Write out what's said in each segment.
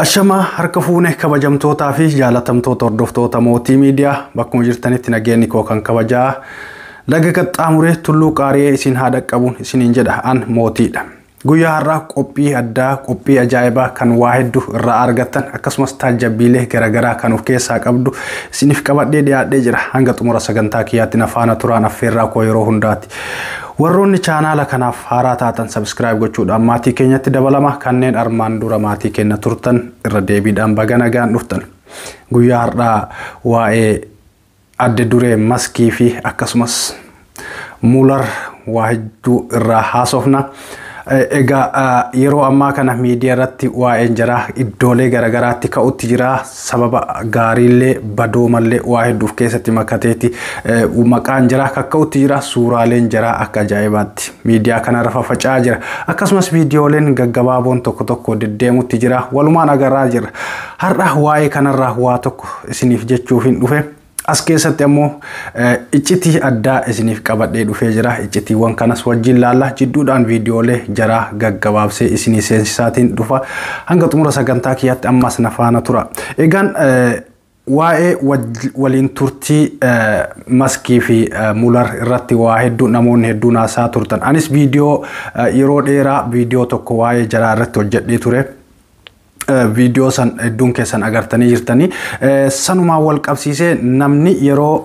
Ashama harka fuune kabajamtootaa fi jaalatamtoota hordoftoota Mootii Miidiyaa bakkuma jirtanitti nageenyi koo kan kabajaa laga qaxxaamuree tulluu qaariyee isin haadha qabuun isiniin jedha an mootiidha. Guyyaa har'aa qophii addaa qophii ajaa'ibaa kan waa hedduu irraa argattan akkasumas taajabbiilee garaagaraa kan of keessaa qabdu isiniif qabadhee dhiyaadhee jira. Hanga xumura sagantaa kiyyaatti na faana turaan affeerraa koo yeroo hundaati. Warroonni chaanaala kanaaf haaraa taatan subscribe gochuudhaan maatii keenyatti dabalama kanneen armaan dura maatii keenya turtan irra deebiidhaan baga nagaan dhuftan. Guyyaa har'aa waa'ee adde duree maskii fi akkasumas Mueller waa hedduu irraa haasofna. Egaa yeroo ammaa kana miidiyaa irratti waa'een jaraa iddoolee garaagaraatti ka'utti jira sababa gaariillee badoo mallee waa hedduuf keessatti makateeti maqaan jaraa kakka'utti jira suuraaleen jaraa akka ajaa'ibaatti miidiyaa kanarra faffaca'aa jira akkasumas viidiyooleen gaggabaaboon tokko tokko deddeemutti jira walumaan agarraa jira har'a waa'ee kanarraa waa tokko isiniif jechuuf hin dhufe. As keessatti ammoo iccitii addaa isiniif qabadhee dhufee jira. Iccitiiwwan kanas wajjin laalla jidduudhaan viidiyoolee jaraa gaggabaabsee isinii seensisaatiin dhufa. Hanga xumura sagantaa kiyyaatti ammas na faana tura. Egaan waa'ee waliin turtii maskii fi Mueller irratti waa hedduu namoonni hedduun haasaa turtan. Anis viidiyoo yeroo dheeraa viidiyoo tokko waa'ee jaraa irratti hojjedhee ture. Video san hedduun keessan agartanii jirtanii sanumaan wal qabsiisee namni yeroo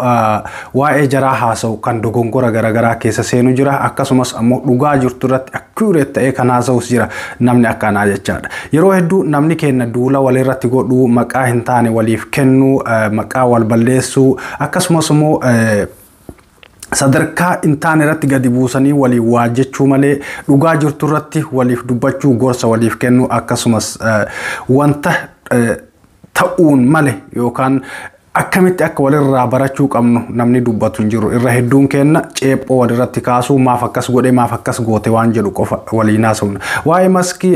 waa'ee jaraa haasa'u kan dogongora garaagaraa keessa seenu jira akkasumas ammoo dhugaa jirtu irratti accurate ta'ee kan haasa'us jira namni akkanaa jechaadha. Yeroo hedduu namni keenya duula walirratti godhuu maqaa hin taane waliif kennuu maqaa wal balleessuu akkasumas immoo sadarkaa intaan irratti gadi buusanii walii waajjechuu malee dhugaa jirtu irratti waliif dubbachuu gorsa waliif kennuu akkasumas wanta ta'uun malee yookaan akkamitti akka walirraa barachuu qabnu namni dubbatu hin jiru irra hedduun kenna ceephoo walirratti kaasuu maaf akkas godhe maaf akkas goote waan jedhu qofa waliin haasofna. Waa'ee maskii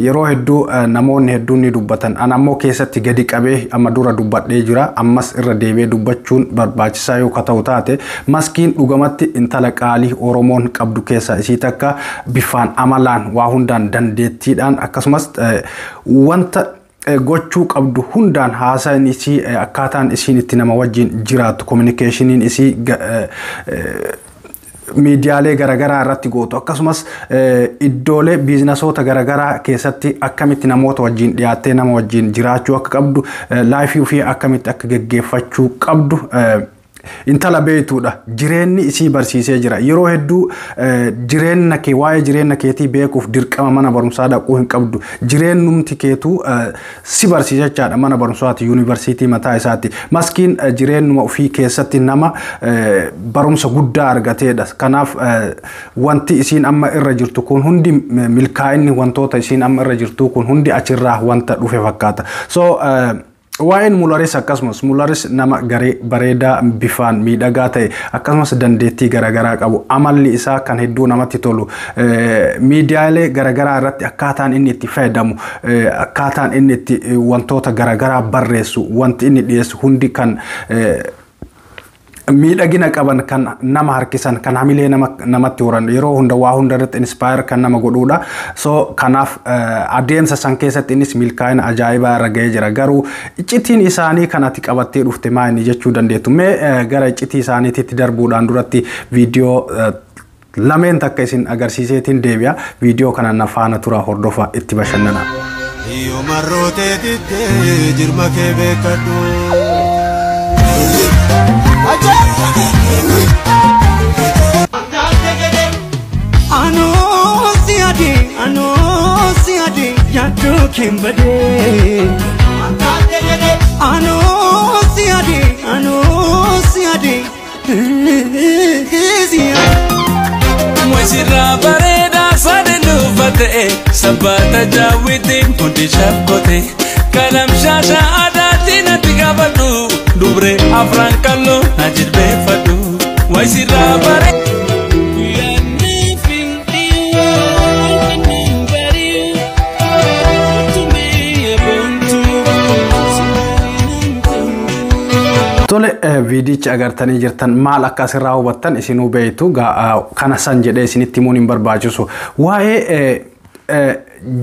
yeroo hedduu namoonni hedduun ni dubbatan an ammoo keessatti gadi qabee amma dura dubbadhee jira ammas irra deebi'ee dubbachuun barbaachisaa yoo ta'u taate maskiin dhugamatti intala qaalii Oromoon qabdu keessaa isii takka bifaan amalaan waa hundaan dandeettiidhaan akkasumas wanta gochuu qabdu hundaan haasaan isii akkaataan isiin itti nama wajjin jiraatu communicationin isii miidiyaalee garaagaraa irratti gootu akkasumas iddoolee biizinasoota garaagaraa keessatti akkamitti namoota wajjin dhiyaattee nama wajjin jiraachuu akka qabdu laayifii ofii akkamitti akka geggeeffachuu qabdu intala beektuudha jireenyi isii barsiisee jira yeroo hedduu jireenya kee waa'ee jireenya keetii beekuuf dirqama mana barumsaa dhaquu hin qabdu jireenyumti keetuu si barsiisachaadha mana barumsaati yuunivarsiitii mataa isaatti maskiin jireenyuma ofii keessatti nama barumsa guddaa argateedha kanaaf wanti isiin amma irra jirtu kun hundi milkaa'inni wantoota isiin amma irra jirtu kun hundi achirraa wanta dhufe fakkaata so waa'een Muelleris akkasumas Muelleris nama garee bareedaa bifaan miidhagaa ta'e akkasumas dandeettii garaagaraa qabu amalli isaa kan hedduu namatti tolu miidiyaalee garaagaraa irratti akkaataan inni itti fayyadamu akkaataan inni itti wantoota garaagaraa barreessu wanti inni dhiyeessu hundi kan miidhagina qaban kan nama harkisan kan hamilee namatti horan yeroo hunda waa hunda irratti inspire kan nama godhuudha so kanaaf adeemsa san keessatti innis milkaa'ina ajaa'ibaa irra ga'ee jira garuu iccitiin isaanii kanatti qabattee dhufte maa inni jechuu dandeettu mee gara iccitii isaaniitti darbuudhaan duratti viidiyoo lameen takka isin agarsiiseetiin deebi'a viidiyoo kana na faana tura hordofa itti bashannana. Io marrote ditte jirma ke beekadhu Ano siade yaddo kembade Ano siade Mwesira bareda sade nufate sabata jawitin kundi shafkote kalam shasha adati natigabadu dubre afran kallo najid befadu Mwesira bareda Tole viidicha agartanii jirtan maal akka asirraa hubattan isinuu beektu kana san jedhee isinitti himuun hin barbaachisu waa'ee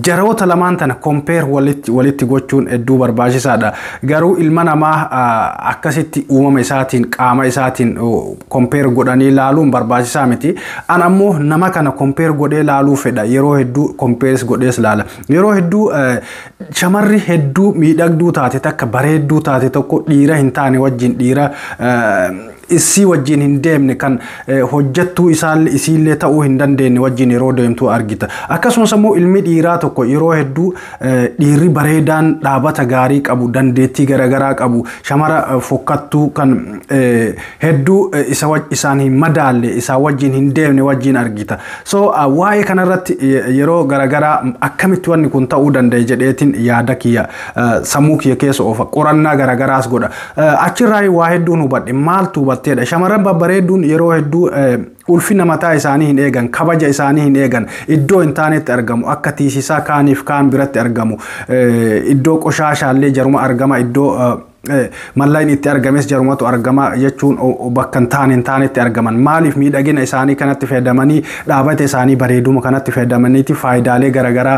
jaroota lamaan tana compare walitti gochuun hedduu barbaachisaadha. Garuu ilma namaa akkasitti uumama isaatiin qaama isaatiin compare godhanii ilaaluun barbaachisaa miti. An ammoo nama kana compare godhee ilaaluu fedha. Yeroo hedduu compare godhees ilaala. Yeroo hedduu shamarri hedduu miidhagduu taate takka bareedduu taate tokko dhiira hin taane wajjin dhiira isii wajjin hin deemne kan hojjettuu isiillee ta'uu hin dandeenye wajjin yeroo deemtu argita. Akkasumas immoo ilmi dhiiraa tokko yeroo hedduu dhiirri bareedaan dhaabata gaarii qabu dandeettii garaagaraa qabu shamara fokkattuu kan hedduu isaan hin madaalle isaa wajjin hin deemne wajjin argita. So waa'ee kanarratti yeroo garaagaraa akkamitti wanni kun ta'uu danda'e jedheetiin yaada kiyya sammuu kiyya keessa oofa qorannaa garaagaraas godha. Achirraa waa hedduun hubadhe maaltu hubatteedha. Shamarran babbareedduun yeroo hedduu ulfina mataa isaanii hin eegan, kabaja isaanii hin eegan, iddoo hin taanetti argamu, akka tiisisaa kaaniif kaan biratti argamu, iddoo qoshaashaallee jaruma argama, iddoo mallaan itti argames jarumatu argama jechuun bakka hin taanetti argaman. Maaliif miidhagina isaanii kanatti fayyadamanii dhaabata isaanii bareeduma kanatti fayyadamaniiti faayidaalee garaagaraa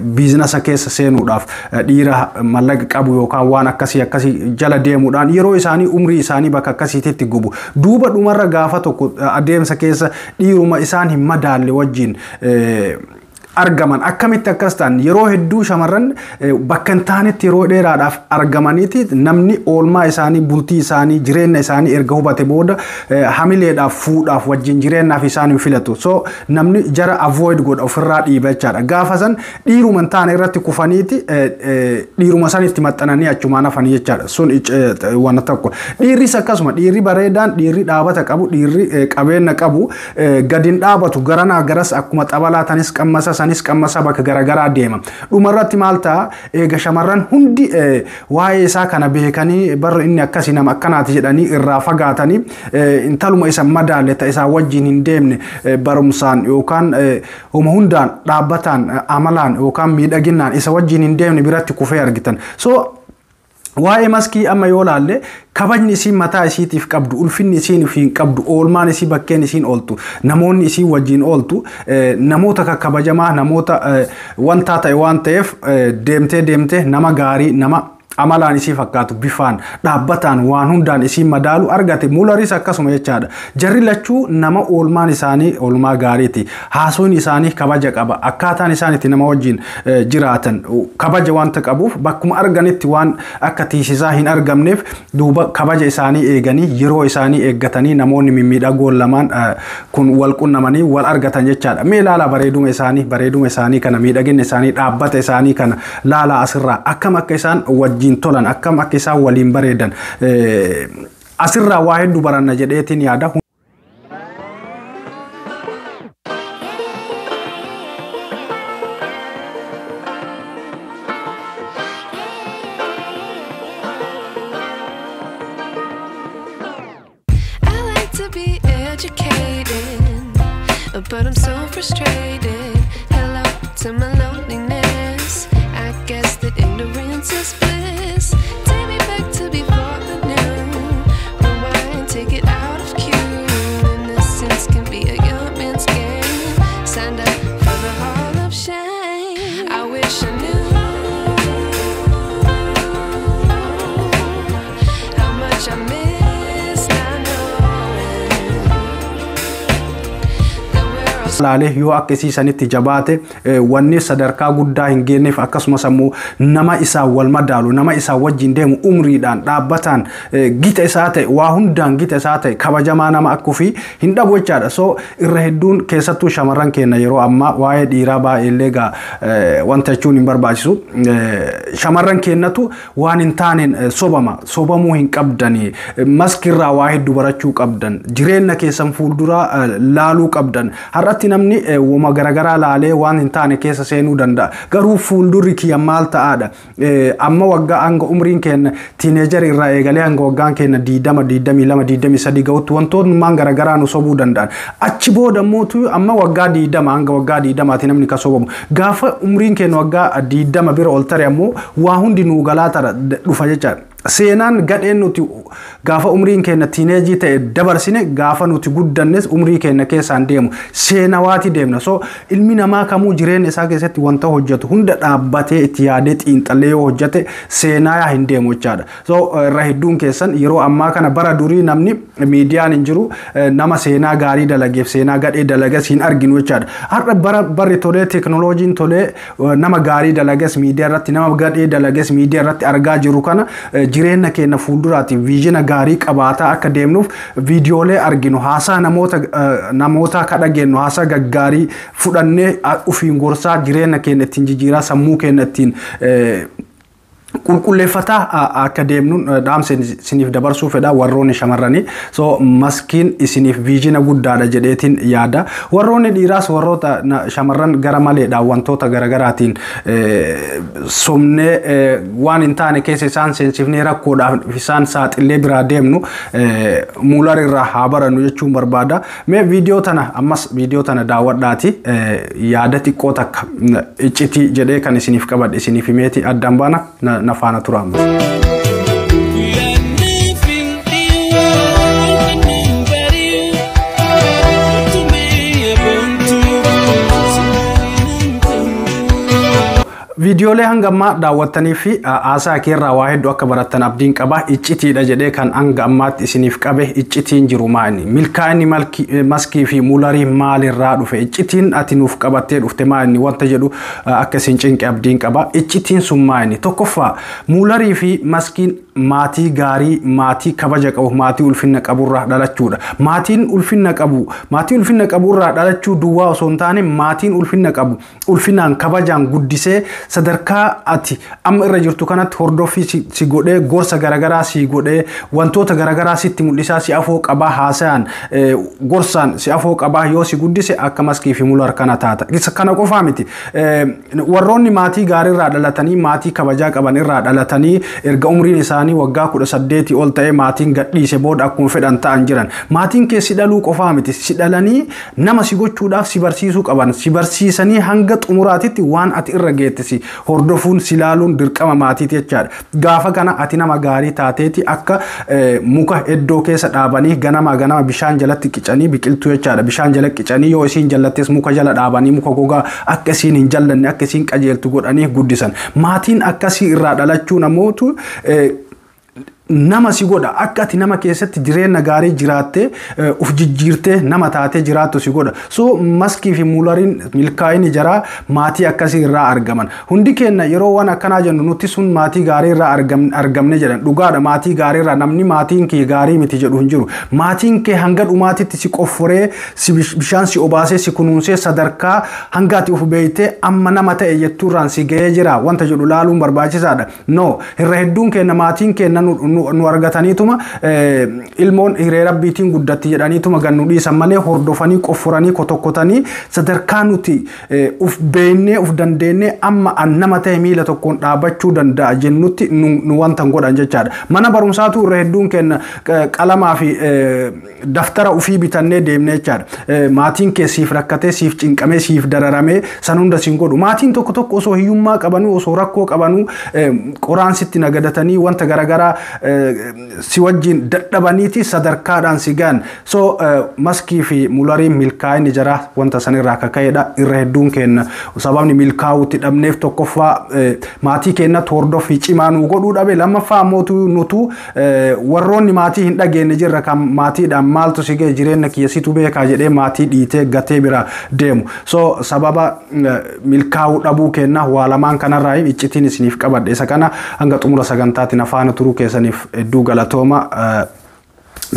biizinasa keessa seenuudhaaf dhiira mallaqa qabu yookaan waan akkasii jala deemuudhaan yeroo isaanii umrii isaanii bakka akkasiitti gubu. Duuba dhumarra gaafa tokko adeemsa keessa dhiiruma isaan hin madaalle wajjin argaman akkamitti akkas ta'an yeroo hedduu shamarran bakka hin taanetti yeroo dheeraadhaaf argamaniiti namni oolmaa isaanii bultii isaanii jireenya isaanii erga hubate booda hamileedhaaf fuudhaaf wajjin jireenyaaf isaan hin filatu. So namni jara avoid godha ofirraa dhiiba jechaadha. Gaafa san dhiiruma hin taane irratti kufaniiti dhiiruma sanitti maxxananii achumaan hafanii jechaadha. Sun waan tokko. Dhiirris akkasuma dhiirri bareedaan dhiirri dhaabata qabu dhiirri qabeenya qabu gadi hin dhaabatu garanaa garas akkuma xabalaatanis qammasa sanis qammasa bakka garaagaraa deema. Dhumarratti maal ta'a eega shamarran hundi waa'ee isaa kana beekanii barra inni akkasii nama akkanaati jedhanii irraa fagaatanii intaluma isa madaalle ta'e isaa wajjin hin deemne barumsaan yookaan homa hundaan dhaabbataan amalaan yookaan miidhaginaan isa wajjin hin deemne biratti kufee argitan. So waa'ee maskii amma yoo laalle kabajni isiin mataa isiitiif qabdu ulfinni isiin ofiin qabdu oolmaan isii bakkeen isiin ooltu namoonni isii wajjin ooltu namoota kakkabajamaa namoota wanta ta'e waan ta'eef deemtee nama gaarii nama amalaan isii fakkaatu bifaan dhaabbataan waan hundaan isii madaalu argate mularis akkasuma jechaadha. Jarri lachuu nama oolmaan isaanii oolmaa gaariiti. Haasoon isaanii kabaja qaba. Akkaataan isaaniitti nama wajjin jiraatan kabaja wanta qabuuf bakkuma arganitti waan akka tiisisaa hin argamneef duuba kabaja isaanii eeganii yeroo isaanii eeggatanii namoonni mimmiidhagoon lamaan kun wal qunnamanii wal argatan jechaadha. Mee laala bareeduma isaanii kana miidhagina isaanii dhaabbata isaanii kana laala asirraa akkam akka isaan wajjin tolan akkam akka isaan waliin bareedan asirraa waa hedduu baranna jedheetiin yaada. But I'm so frustrated. Hello to my loneliness. I guess that ignorance is bliss. Take me back to before the new. Rewind, take it out of cue. Innocence can be a young man's game. Signed up for the hall of shame. I wish I knew how much I missed. I know. Laalee yoo akkasiisanitti jabaate wanni sadarkaa guddaa hin geenyeef akkasumas ammoo nama isaa wal madaalu nama isaa wajjin deemu umriidhaan dhaabbataan gita isaa ta'e waa hundaan gita isaa ta'e kabajamaa nama akkufi hin dhabu jechaadha. So irra hedduun keessattuu shamarran keenya yeroo ammaa waa'ee dhiiraa baay'eellee gaa wanta jechuun hin barbaachisu. Shamarran keenyatu waan hin taaneen sobamuu hin qabdanii maskirraa waa hedduu barachuu qabdan jireenya keessan fuulduraa laaluu qabdan. Har'atti namni wama garagaraa laalee waan hin taane keessa seenuu danda'a. Garuu fuuldurri kiyya maal ta'aadha. Amma waggaa hanga umriin keenya tiineejarii irraa eegalee hanga waggaan keenya 20, 22, 23 ga'utti wantoonni garagaraa nu sobuu danda'an. Achi booda mootu amma waggaa 20 hanga waggaa 20 namni ka sobamu. Gaafa umriin keenya waggaa 20 bira ol tare ammoo waa hundi nuu galaa tara dhufa jechaadha. Seenaan gadheen nuti gaafa umriin keenya tiineejii ta'e dabarsine gaafa nuti guddannes umrii keenya keessaan deemu seenawaati deemna so ilmi namaa kamuu jireenya isaa keessatti wanta hojjetu hunda dhaabbatee itti yaadee xiinxallee yoo hojjete seenaa hin deemu jechaadha so irra hedduun keessan yeroo ammaa kana bara durii namni miidiyaan hin jiru nama seenaa gaarii dalageef seenaa gadhee dalages hin arginu jechaadha har'a barri tolee teknooloojiin tolee nama gaarii dalages miidiyaa irratti nama gadhee dalages miidiyaa irratti argaa jiru kana jireenya keenya fuulduraatti viijina gaarii qabaataa akka deemnuuf viidiyoolee arginu haasaa namoota kadhageennu haasaa gaggaarii fudhannee ufiin gorsaa jireenya keenya ittiin jijjiiraa sammuu keenya ittiin qulqulleeffataa akka deemnuun dhaamsa isiniif dabarsuu fedha warroonni shamarranii so maskiin isiniif viijina guddaadha jedheetiin yaada warroonni dhiiraas warroota shamarran gara maleedha wantoota garagaraatiin somnee waan hin taane keessa isaan seensifnee rakkoodhaaf isaan saaxillee biraa deemnu muular irraa haa barannu jechuun barbaada mee viidiyoo tana ammas viidiyoo tana daawwadhaati yaada xiqqoo takka iccitii jedhee kan isiniif qabadhe isiniif himeeti addaan baana nafana turam viidiyoolee hangammaa daawwattanii fi haasaa keerraa waa hedduu akka barattan abdiin qaba iccitiidha jedhee kan hanga ammaatti isiniif qabe iccitiin jiru maali milkaa'inni maskii fi muularii maalirraa dhufe iccitiin ati nuuf qabattee dhufte maali wanta jedhu akka isin cinqe abdiin qaba iccitiin sun maali tokkoffaa muularii fi maskiin maatii gaarii maatii kabaja qabu maatii ulfinna qaburraa dhalachuudha maatiin ulfinna qaburraa dhalachuu duwwaa osoo hin taane maatiin ulfinna qabu ulfinaan kabajaan guddisee sadarkaa ati amma irra jirtu kanatti hordofii si godhee gorsa garagaraa si godhee wantoota garagaraa sitti mul'isaa si afoo qabaa haasaan gorsaan si afoo qabaa yoo si guddise akka maskii fi muular kana taata kana qofaa miti warroonni maatii gaariirraa dhalatanii maatii kabajaa qaban irraa dhalatanii erga umriin isaanii waggaa 18 ol ta'ee maatiin gadhiise booda akkuma fedhan ta'an jiran maatiin kee si dhaluu qofaa miti si dhalanii nama si gochuudhaaf si barsiisuu qaban si barsiisanii hanga xumuraatitti waan ati irra geettisi hordofuun si laaluun dirqama maatiiti jechaadha gaafa kana ati nama gaarii taateeti akka muka eddoo keessa dhaabanii ganama bishaan jalatti qicanii biqiltuu jechaadha bishaan jala qicanii yoo isiin jallattes muka jala dhaabanii muka gogaa akka isiin hin jallanne akka isiin qajeeltu godhanii guddisan maatiin akkasii irraa dhalachuu namootu nama si godha akka ati nama keessatti jireenya gaarii jiraattee uf jijjiirtee nama taatee jiraattu si godha so maskii fi muulariin milkaa'inni jaraa maatii akkasii irraa argaman hundi keenya yeroo waan akkanaa jennu nuti sun maatii gaarii irraa argamne jedhan dhugaadha maatii gaarii irraa namni maatiin kee gaarii miti jedhu hin jiru maatiin kee hanga dhumaatitti si qofforee si bishaan si obaasee si kunuunsee sadarkaa hanga ati uf beeytee amma nama ta'e jettuurraan si ga'ee jira wanta jedhu laaluun barbaachisaadha no irra hedduun keenya maatiin keenya nu argataniituma ilmoon hiree rabbiitiin guddatti jedhaniituma gannu dhiisan malee hordofanii qofforanii kotokkotanii sadarkaa nuti uf beennee uf dandeenyee amma nama ta'e miila tokkoon dhaabachuu danda'a jennutti nu wantan godhan jechaadha mana barumsaatu irra hedduun keenya qalamaa fi daftara ufii bitannee deemnee jechaadha maatiin kee siif rakkatee siif cinqamee siif dararamee san hunda siin godhu maatiin tokko osoo hiyyummaa qabanuu osoo rakkoo qabanuu qoraan sitti nagadatanii wanta garagaraa si wajjin dadhabaniiti sadarkaadhaan si gaan so maskii fi muulariin milkaa'inni jaraa wanta sanirraa akka ka'edha irra hedduun keenya sababni milkaa'uutti dhabneef tokkoffaa maatii keenyatti hordofii cimaa nu godhuu dhabe lammaffaa mootuu nutu warroonni maatii hin dhageenye jirra kan maatiidhaan maaltu si ga'e jireenya kiyyasitu beekaa jedhee maatii dhiitee gatee biraa deemu so sababa milkaa'uu dhabuu keenya waa lamaan kanarraa iccitiin isiniif qabadhe isa kana hanga xumura sagantaatiin afaana turuu keessaniif hedduu galatooma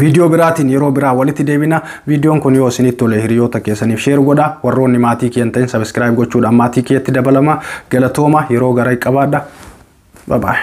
viidiyoo biraatiin yeroo biraa walitti deebina viidiyoon kun yoo isinitti tole hiriyoota keessaniif sheer godha warroonni maatii keen ta'in sabiskiraayib gochuudhaan maatii keetti dabalama galatooma yeroo garaa qabaadha bye bye